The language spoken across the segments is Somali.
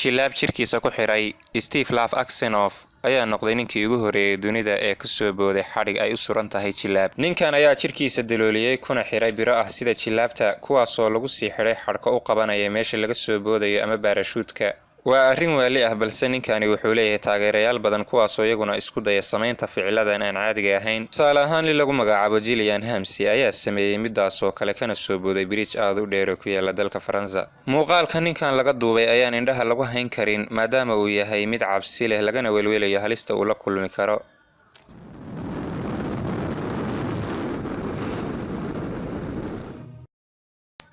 jilaab jirkiisa ku xiray Steve Love Aksenov ayaa noqday ninkii ugu horeeyay dunida ee ka soo booday xadhig ay u suran tahay jilaab. Ninkan ayaa jirkiisa dalooliyay kuna xiray biro ah sida jilaabta kuwaas oo lagu sii xiray xadhko u qabanaya meesha laga soo boodayo ama baarashuudka. waa arrin waali ah balse ninkani wuxuu leeyahay taageerayaal badan kuwaas oo iyaguna isku daya samaynta ficiladan aan caadiga ahayn. Tusaale ahaan lagu magacaabo Gillian Hamsi ayaa sameeyay midaas oo kale kana soo booday bridge aad u dheer ku yaala dalka Faransa. Muuqaalka ninkan laga duubay ayaan indhaha lagu hayn karin maadaama uu yahay mid cabsi leh lagana welwelayo halista uu la kulmi karo.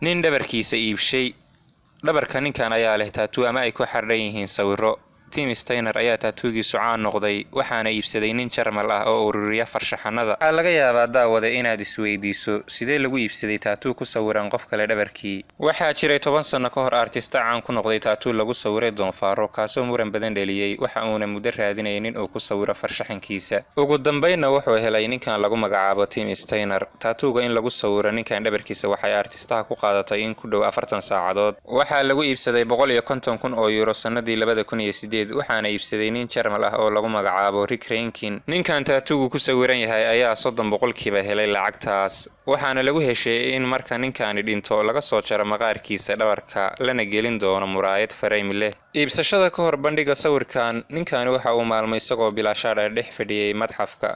nin dhabarkiisa iibshay dhabarka ninkan ayaa leh tattoo ama ay ku xardhan yihiin sawiro. Tim Steiner ayaa tattoogiisu caan noqday waxaana iibsaday nin Jarmal ah oo ururiya farshaxanada. Waxaa laga yaabaa daawada inaad isweydiiso sidee lagu iibsaday tattoo ku sawiran qof kale dhabarkii. Waxaa jiray 10 sano ka hor artista caan ku noqday tattoo lagu sawiray doonfaaro kaasoo muran badan dhaliyay waxa uuna muddo raadinayay nin uu ku sawiro farshaxankiisa. Ugu dambeynna wuxuu helay ninkan lagu magacaabo Tim Steiner. Tattooga in lagu sawiro ninkan dhabarkiisa waxay artistaha ku qaadatay in ku dhow 40 saacadood. Waxaa lagu iibsaday 150,000 oo euro sanadii 2008 waxaana iibsaday nin Jarmal ah oo lagu magacaabo Rick Rankin. ninkan tattoogu ku sawiran yahay ayaa 30% helay lacagtaas waxaana lagu heshay in marka ninkani dhinto laga soo jaro maqaarkiisa dhabarka lana gelin doono muraayad frame leh. iibsashada ka hor bandhiga sawirkan ninkani waxa uu maalmo isagoo bilaashaad dhex fadhiyay madxafka.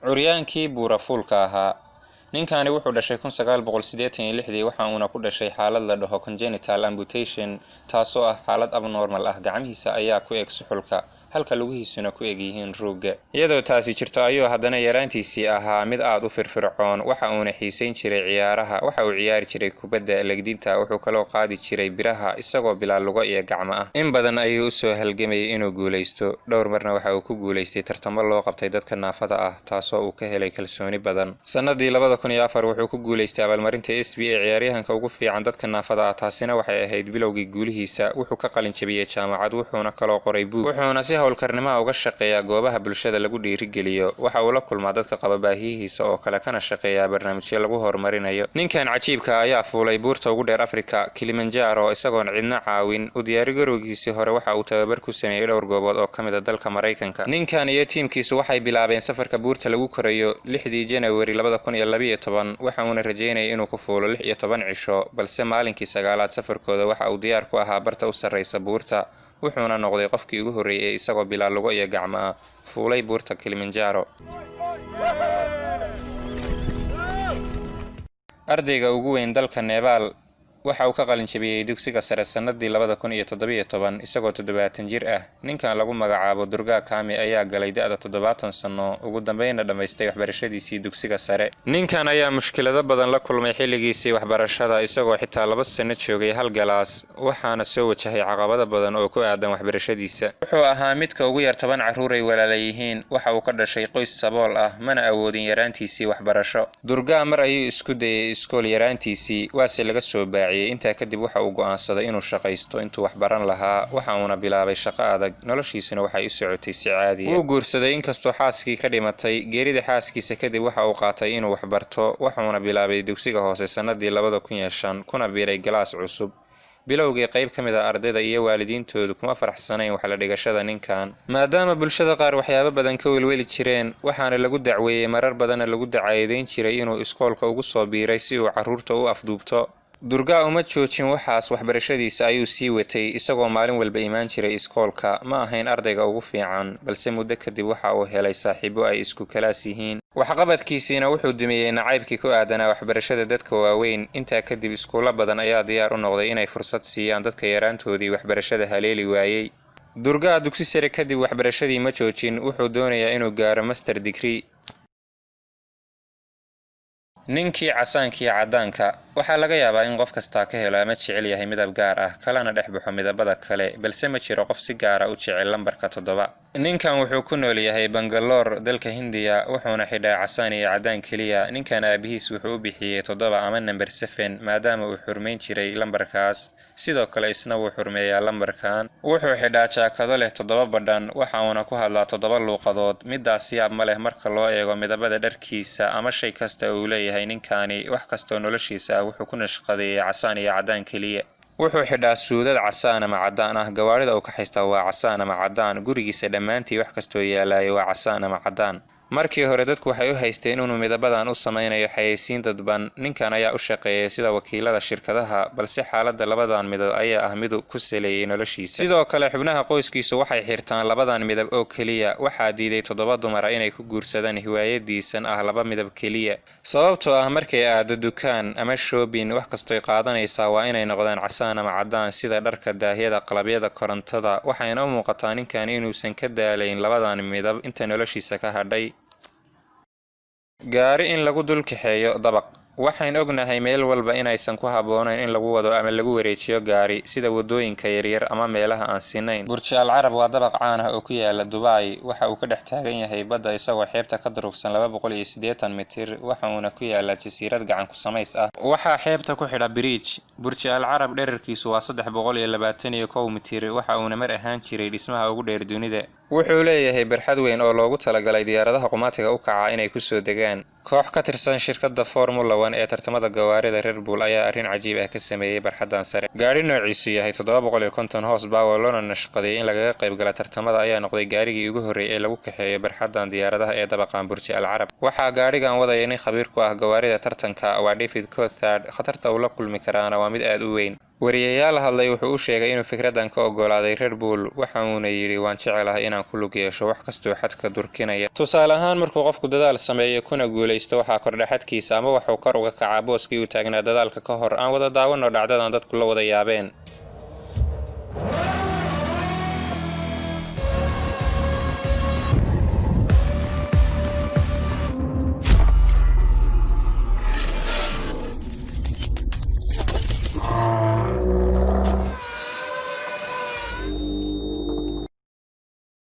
curyaankii buurafuulka ahaa ninkani wuxuu dhashay 1986 waxa uuna ku dhashay xaalad la dhaho congenital amputation taasoo ah xaalad abnormal ah. gacmihiisa ayaa ku eg suxulka halka lugihiisuna ku eg yihiin ruugga. iyadoo taasi jirto ayuu haddana yaraantiisii ahaa mid aad u firfircoon waxa uuna xiisayn jiray ciyaaraha. waxa uu ciyaari jiray kubadda legdinta wuxuu kaloo qaadi jiray biraha isagoo bilaa lugo iyo gacmo ah. in badan ayuu u soo halgamayay inuu guulaysto. dhowr marna waxa uu ku guulaystay tartamo loo qabtay dadka naafada ah taasoo uu ka helay kalsooni badan. sanadii 2004 wuxuu ku guulaystay abaalmarinta SBA ciyaaryahanka ugu fiican dadka naafada ah. taasina waxay ahayd bilowgii guulihiisa. wuxuu ka qalin jabiyay jaamacad wuxuuna kaloo qoray buug wuxuuna si hawlkarnimada uga shaqeeyaa goobaha bulshada lagu dhiirigeliyo. waxa uu la kulmaa dadka qaba baahiyihiisa oo kale kana shaqeeyaa barnaamijyo lagu horumarinayo. ninkan cajiibka ayaa fuulay buurta ugu dheer Afrika Kilimanjaro isagoon cidna caawin. u diyaargarowgiisii hore waxa uu tababar ku sameeyay dhowr goobood oo ka mid ah dalka Mareykanka. ninkan iyo tiimkiisu waxay bilaabeen safarka buurta lagu korayo 6 January 2012 waxa uuna rajeynayay inuu ku fuulo 16 cisho balse maalinkii 9aad safarkooda waxa uu diyaar ku ahaa barta u sarreysa buurta wuxuuna noqday qofkii ugu horeeyay isagoo bilaa lugo iyo gacmo ah fuulay buurta Kilimanjaro. ardayga ugu weyn dalka Nepal waxa uu ka qalin jabiyay dugsiga sare sanadii 2017 isagoo 70 jir ah. ninkan lagu magacaabo Durga Kami ayaa galay da'da 70 sano ugu dambeynna dhameystay waxbarashadiisii dugsiga sare. ninkan ayaa mushkilado badan la kulmay xilligiisii waxbarashada isagoo xitaa 2 sano joogay hal galaas waxaana soo wajahay caqabado badan oo ku aadan waxbarashadiisa. wuxuu ahaa midka ugu yar 10 carruur ay walaalayihiin. waxa uu ka dhashay qoys sabool ah mana awoodin yaraantiisii waxbarasho. Durga mar ayuu isku dayay iskool yaraantiisii waase laga soo intaa kadib waxa uu go'aansaday inuu shaqaysto intuu wax baran lahaa. waxa uuna bilaabay shaqo adag noloshiisana waxay u socotay si caadi ah. wuu guursaday inkastoo xaaskii ka dhimatay. geerida xaaskiisa kadib waxa uu qaatay inuu wax barto waxuuna bilaabay dugsiga hoose sanadii 2005 kuna biiray galaas cusub. bilowgii qayb ka mid ah ardayda iyo waalidiintoodu kuma faraxsanayn wax la dhigashada ninkan maadaama bulshada qaar waxyaabo badan ka welweli jireen waxaana lagu dacweeyay marar badan lagu dacaydeyn jiray inuu iskoolka ugu soo biiray si uu carruurta u afduubto. Durga uma joojin waxaas waxbarashadiisa ayuu sii watay isagoo maalin walba imaan jiray iskoolka. ma ahayn ardayga ugu fiican balse muddo kadib waxa uu helay saaxiibo ay isku kalaas yihiin. waxqabadkiisina wuxuu dumiyay nacaybkii ku aadanaa waxbarashada dadka waaweyn. intaa kadib iskuulo badan ayaa diyaar u noqday inay fursad siiyaan dadka yaraantoodii waxbarashada haleeli waayay. Durga dugsi sare kadib waxbarashadii ma joojin wuxuu doonayaa inuu gaaro master degree. ninkii casaankii cadaanka waxaa laga yaabaa in qof kasta ka helo ama jecel yahay midab gaar ah kalena dhex baxo midabada kale balse ma jiro qof si gaar ah u jecel lambarka 7. ninkan wuxuu ku nool yahay Bangalore dalka Hindiya wuxuuna xidhaa casaan iyo cadaan kaliya. ninkan aabihiis wuxuu u bixiyay 7 ama number 7 maadaama uu xurmeyn jiray lambarkaas. sidoo kale isna wuu xurmeeyaa lambarkan. wuxuu xidhaa jaakado leh 7 badhan waxa uuna ku hadlaa 7 luuqadood. midaas yaab ma leh marka loo eego midabada dharkiisa ama shay kasta uu leeyahay. ninkani wax kasta oo noloshiisa wuxuu ku nashqadeeyay casaan iyo cadaan kaliya. wuxuu xidhaa suudad casaan ama caddaan ah, gawaarida uu ka haystaa waa casaan ama caddaan, gurigiisa dhammaantii wax kastoo yaalaaya waa casaan ama caddaan. markii hore dadku waxay u haysteen inuu midabadan u samaynayo xayeysiin dadban. ninkan ayaa u shaqeeyay sida wakiilada shirkadaha, balse xaaladda labadan midab ayaa ah mid ku saleeyay noloshiisa. sidoo kale xubnaha qoyskiisu waxay xirtaan labadan midab oo keliya. waxaa diiday 7 dumara inay ku guursadaan hiwaayadiisan ah 2 midab keliya, sababtoo ah markay aado dukaan ama shoobin wax kastoy qaadanaysaa waa inay noqdaan casaan ama caddaan, sida dharka, daahyada, qalabyada korontada. waxayna u muuqataa ninkan inuusan ka daalayn labadan midab inta noloshiisa ka hadhay. gaari in lagu dul kaxeeyo dabaq. waxayn ognahay meel walba inaysan ku habboonayn in lagu wado ama lagu wareejiyo gaari, sida wadooyinka yaryar ama meelaha aan sinayn. burj al carab waa dabaq caan ah oo ku yaala Dubai. waxa uu ka dhex taagan yahay badda isagoo xeebta ka durugsan 280 mitir, waxa uuna ku yaalaa jasiirad gacan ku samays ah. waxaa xeebta ku xidha bridge. burj al carab dhererkiisu waa 321 mitir, waxa uuna mar ahaan jiray dhismaha ugu dheer dunida. wuxuu leeyahay barxad weyn oo loogu talagalay diyaaradaha qumaatiga u kaca inay ku soo degaan. koox ka tirsan shirkadda Formula 1 ee tartamada gawaarida Red Bull ayaa arrin cajiib ah ka sameeyay barxaddan sare. gaari noociisu yahay 750 horsepower loona nashqadeeyay in lagaga qayb gala tartamada ayaa noqday gaarigii ugu horreeyay ee lagu kaxeeyo barxaddan diyaaradaha ee dabaqan burj al carab. waxaa gaarigan wadaya nin khabiir ku ah gawaarida tartanka, waa David Coulthard. khatarta uu la kulmi karaana waa mid aad u weyn. wariyayaal hadlay wuxuu u sheegay inuu fikraddan ka ogolaaday Red Bull, waxa uuna yidhi waan jecelahay inaan ku lug yeesho wax kastoo xadka durkinaya. tusaale ahaan markuu qofku dadaal sameeyo kuna guulaysto waxaa kordha xadkiisa ama waxuu kor uga kacaa booskii uu taagnaa dadaalka ka hor. aan wada daawano dhacdadan dadku la wada yaabeen.